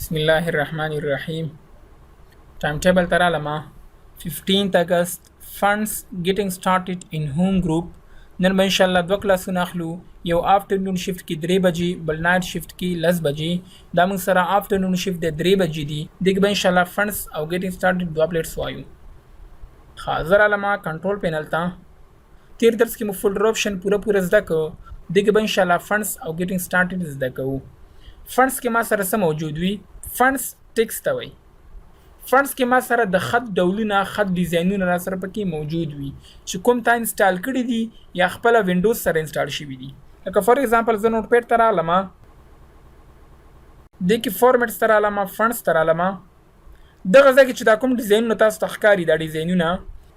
بسم الله الرحمن الرحیم. ټایم ټیبل تر علامه 15 اگست funds getting started in home group. نن به ان شاء الله دوه کلاسونه اخلو. یو afternoon shift کې 3 بجې، بل نایټ shift کې 10 بجې. دا موږ سره afternoon shift د 3 بجې دي. دغه به ان شاء الله funds او getting started دوه اپلیټس وایو. حاضر علامه کنټرول پینل ته تیر درس کې مو فولډر آپشن پوره زده کو. دغه به ان شاء الله funds او getting started زده کوو. فنډز کې ما سره څه موجود وي؟ فنډز ټیکس ته وایي. فنډز کې ما سره د خط ډولونه، خط ډیزاینونه را سره پکې موجود وي چې کوم تا انسټال کړي دي یا خپل وینډوز سره انسټال شوي دي. لکه فار ایگزامپل زه نوټ پیډ ته راغلم، دې کې فارمیټس ته راغلم، فنډز ته راغلم. دغه ځای کې چې دا کوم ډیزاینونه تاسو ته ښکاري، دا ډیزاینونه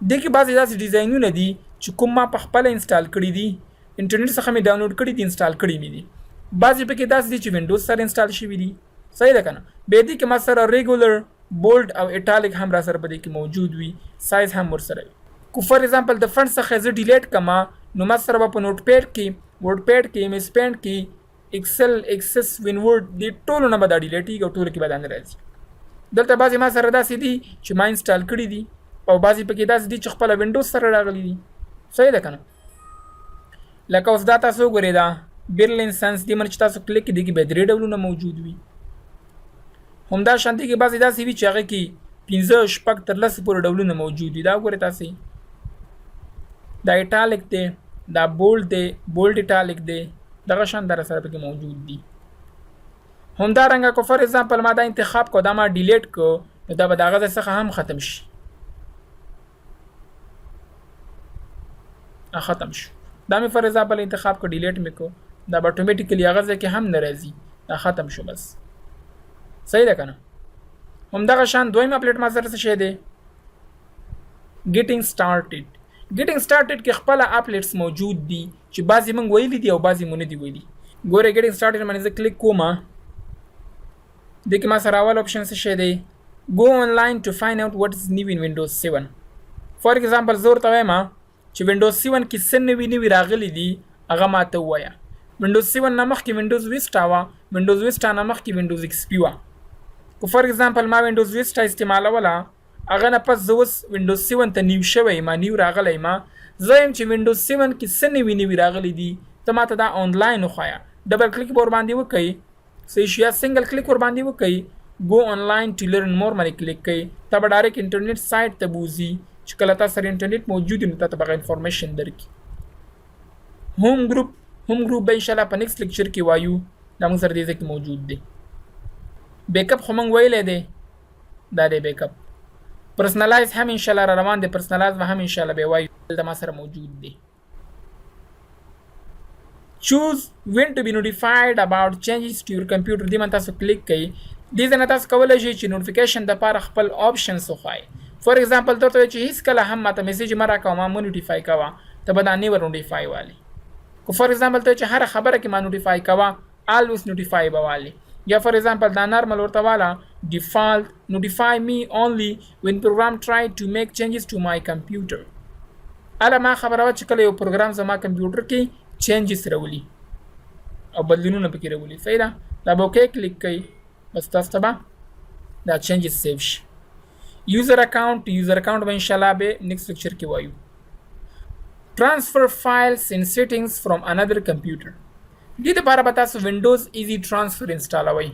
دې کې بعضې داسې ډیزاینونه دي چې کوم ما په خپله انسټال کړي دي، انټرنیټ څخه مې ډاونلوډ کړي دي، انسټال کړي مې دي. بعضې پکې داسې دي چې وینډوز سره انسټال شوي دي. صحیح ده که نه؟ بیا دې کې ما سره ریګولر، بولډ او ایټالیک هم را سره په دې کې موجود وي، سایز هم ورسره وي. کو فار ایگزامپل د فنډ څخه زه ډیلیټ کړم نو ما سره به په نوټ پیډ کې، ورډ پیډ کې، ایم ایس پینډ کې، ایکسل، ایکسس، وینورډ دې ټولو نه به دا ډیلیټ کېږي او ټولو کې به دا نه راځي. دلته بعضې ما سره داسې دي چې ما انسټال کړي دي او بعضې پکې داسې دي چې خپله وینډوز سره راغلي دي. صحیح ده که نه؟ لکه اوس دا تاسو وګورئ، دا بیرلین سنس دی من چې تاسو کلیک کړئ کې به 3 ډولونه موجود وي. همدا شانتي کې بعضې داسې وي چې هغه کې 15 شپږ تر 10 پورې ډولونه موجود دي. دا وګورئ تاسې، دا ایټالیک دی، دا بولډ دی، بولډ ایټالیک دی، دغه شان در سره پکې موجود دي. همدارنګه کو فار ایگزامپل ما دا انتخاب کو، دا ما ډیلیټ کو، نو دا به د هغه ځای څخه هم ختم شي. ختم شو. دا مې فار ایگزامپل انتخاب کو، ډیلیټ مې کو، دا به اتوماتیکلی هغه ځای کې هم نه راځي، دا ختم شو بس. صحیح ده که نه؟ همدغه شان دویم اپلیټ ما سره څه شی دی؟ ګیټینګ سټارټډ. ګیټینګ سټارټډ کې خپله اپلیټس موجود دي چې بعضې موږ ویلي دي او بعضې مو نه دي ویلي. ګورئ ګیټینګ سټارټډ باندې زه کلیک کوم، دې کې ما سره اول آپشن څه شی دی؟ go online to find out what is new in Windows 7. فار ایگزامپل زه ورته وایم چې وینډوز 7 کې څه نوي راغلي دي هغه ماته ووایه. وینډوز 7 نه مخکې وینډوز ویسټا وه، وینډوز ویسټا نه مخکې وینډوز ایکس پي وه. که فار ایگزامپل ما وینډوز ویسټا استعمالوله، هغه نه پس زه اوس وینډوز 7 ته نیو شوی ما، نیو راغلی ما، زه یم چې وینډوز 7 کې څه نوي راغلي دي، ته ماته دا آنلاین وښایه. ډبل کلیک به ورباندې وکئ، صحیح شو، یا سنګل کلیک ورباندې وکئ، گو آنلاین ټو لرن مور باندې کلیک کړئ، ته به ډایرکټ انټرنیټ سایټ ته بوځي چې کله تا سره انټرنیټ موجود وي نو تا ته به هغه انفارمیشن درکړي. هوم ګروپ به انشاءالله په نیکسټ لیکچر کې وایو، دا موږ سره دې ځای کې موجود دی. بیک اپ خو موږ ویلی دی، دا دی بیک اپ. پرسنلایز هم انشاءالله را روان دی، پرسنلایز به هم انشاءالله به وایو، دلته ما سره موجود دی. choose when to be notified about changes to your computer. دې باندې تاسو کلیک کړئ. دې ځای نه تاسو کولی شئ چې نوټیفیکیشن دپاره خپل آپشنز وښایئ. فار ایگزامپل درته وایي چې هیڅ کله هم ماته میسیج مه راکوه، ما مه نوټیفای کوه، ته به دا نه ور نوټیفای والي. که فار ایگزامپل ته چې هره خبره کې ما نوټیفای کوه، آلویز نوټیفای به والي. یا فار ایگزامپل دا نارمل ورته واله ډیفالت نوټیفای می اونلی when program try to make changes to my computer. اله ما خبره وه چې کله یو پروګرام زما کمپیوټر کې چینجز راولي او بدلونونه پکې راولي. صحیح ده؟ دا به اوکې کلیک کوئ، بس تاسو ته به دا چینجز سیو شي. یوزر اکاؤنٹ به انشاءالله به نیکسٹ لیکچر کې وایو. ټرانسفر فایلز ان سیټینګز فرام انادر کمپیوټر. دې دپاره به تاسو وینډوز ایزي ټرانسفر انسټالوئ.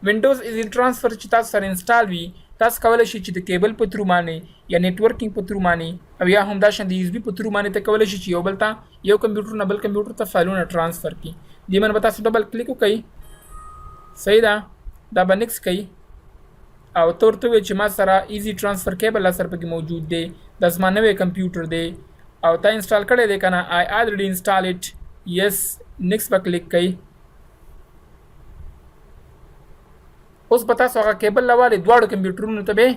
وینډوز ایزي ټرانسفر چې تاسو سره انسټال وي، تاسو کولی شئ چې د کیبل په ترو باندې یا نیټورکینګ په ترو باندې او یا همداشان د یو اس بي په ترو باندې ته کولی شئ چې یو بل ته، یو کمپیوټر نه بل کمپیوټر ته فایلونه ټرانسفر کړي. دې باندې به تاسو ډبل کلیک وکړئ. صحیح ده؟ دا به نیکسټ کوئ او ته ورته وایي چې ما سره ایزي ټرانسفر کیبل سره پکې موجود دی، دا زما نوی کمپیوټر دی او تا انسټال کړی دی که نه، آی آلریډي انسټال اټ. یس، نیکسټ به کلیک کوئ. اوس به تاسو هغه کیبل راوالئ، دواړو کمپیوټرونو ته به یې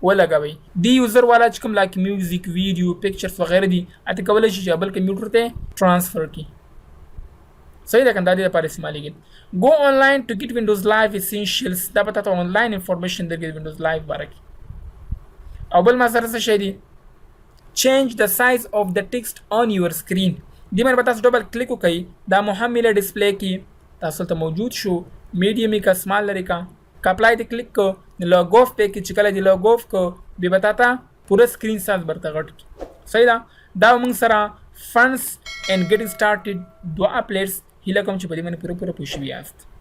ولګوئ. دې یوزر والا چې کوم لایک میوزیک، ویډیو، پکچرز وغیره دي، هلته کولی شي چې بل کمپیوټر ته ټرانسفر کړي. صحیح ده که نه؟ دا دې لپاره استعمالیږي. go online to get Windows Live essentials. دا به تاسو آنلاین انفارمیشن درکړي Windows Live باره کې. او بل ما سره څه شی دی؟ change the size of the text on your screen. دې باندې به تاسو ډبل کلیک وکړئ، دا محمله ډسپلی کې تاسو ته موجود شو. میډیم یې که سمال لري که کاپلای ته کلیک کو لوګ اف په کې چې کله دی لوګ اف کو به بتاتا پوره سکرین ساز برته غټ کی صحیح دا موږ سره فنس and getting started دو اپلیټس هیله کوم چې په دې باندې پوره پوښښ یاست